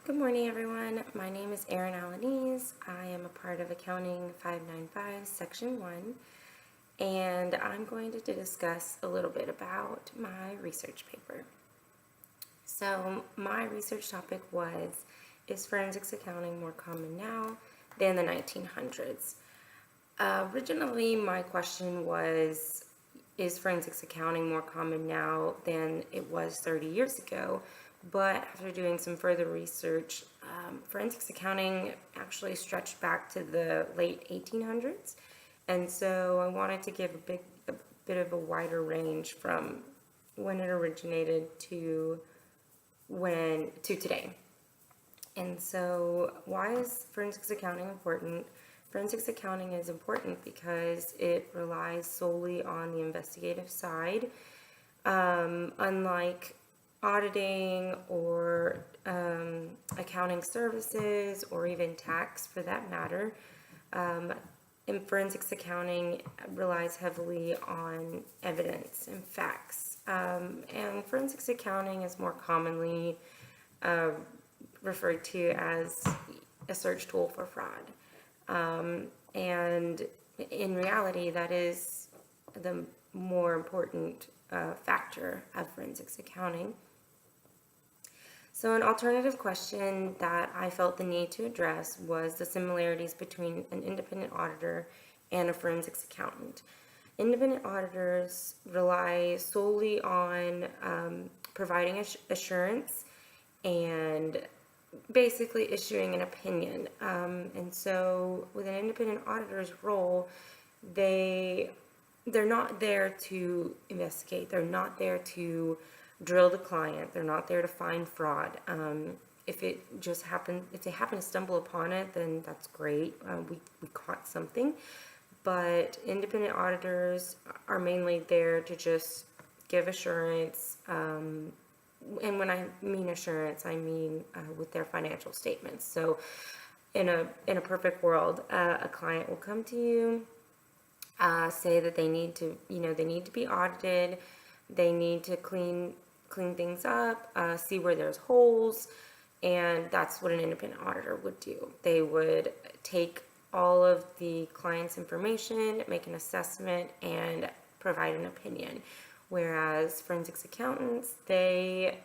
Good morning, everyone. My name is Erin Alaniz. I am a part of Accounting 595, Section 1, and I'm going to discuss a little bit about my research paper. So my research topic was, is forensics accounting more common now than the 1900s? Originally, my question was, is forensics accounting more common now than it was 30 years ago? But after doing some further research, forensics accounting actually stretched back to the late 1800s. And so I wanted to give a bit of a wider range from when it originated to today. And so why is forensics accounting important? Forensics accounting is important because it relies solely on the investigative side. Unlike auditing or accounting services or even tax for that matter, in forensics accounting relies heavily on evidence and facts. And forensics accounting is more commonly referred to as a search tool for fraud. And in reality, that is the more important factor of forensics accounting. So an alternative question that I felt the need to address was the similarities between an independent auditor and a forensics accountant. Independent auditors rely solely on providing assurance and basically issuing an opinion. And so with an independent auditor's role, they're not there to investigate. They're not there to drill the client. They're not there to find fraud. If they happen to stumble upon it, then that's great. We caught something. But independent auditors are mainly there to just give assurance. And when I mean assurance, I mean with their financial statements. So in a perfect world, a client will come to you, say that they need to be audited, they need to clean things up, see where there's holes, and that's what an independent auditor would do. They would take all of the client's information, make an assessment, and provide an opinion. Whereas forensics accountants, they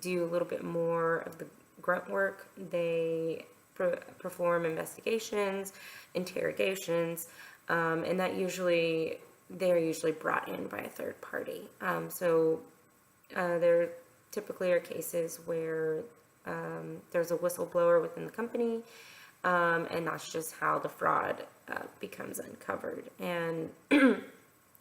do a little bit more of the grunt work. They perform investigations, interrogations, and they're usually brought in by a third party. So there typically are cases where there's a whistleblower within the company, and that's just how the fraud becomes uncovered. And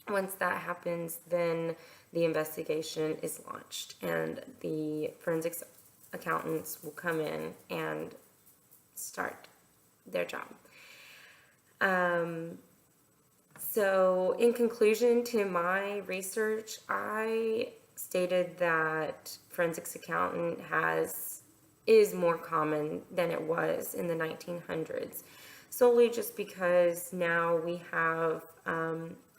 once that happens, then the investigation is launched, and the forensics accountants will come in and start their job. So in conclusion to my research, I stated that forensics accountant is more common than it was in the 1900s, solely just because now we have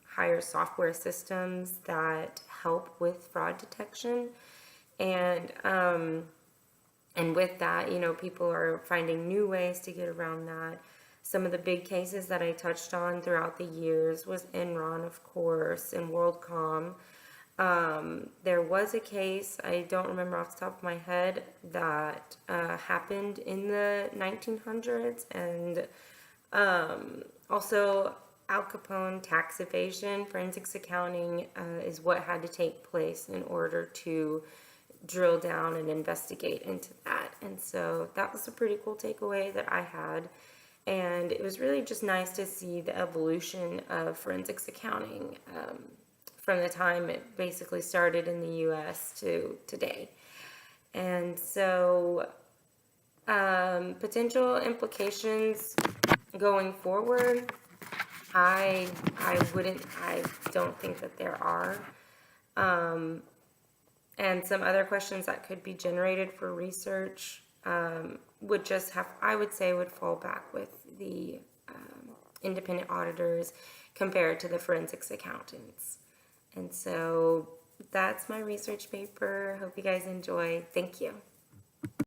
higher software systems that help with fraud detection, and with that, people are finding new ways to get around that. Some of the big cases that I touched on throughout the years was Enron, of course, and WorldCom. There was a case, I don't remember off the top of my head, that happened in the 1900s, and also Al Capone tax evasion. Forensics accounting is what had to take place in order to drill down and investigate into that. And so that was a pretty cool takeaway that I had. And it was really just nice to see the evolution of forensics accounting from the time it basically started in the U.S. to today. And so potential implications going forward, I don't think that there are. And some other questions that could be generated for research would fall back with the independent auditors compared to the forensics accountants. And so that's my research paper. Hope you guys enjoy. Thank you.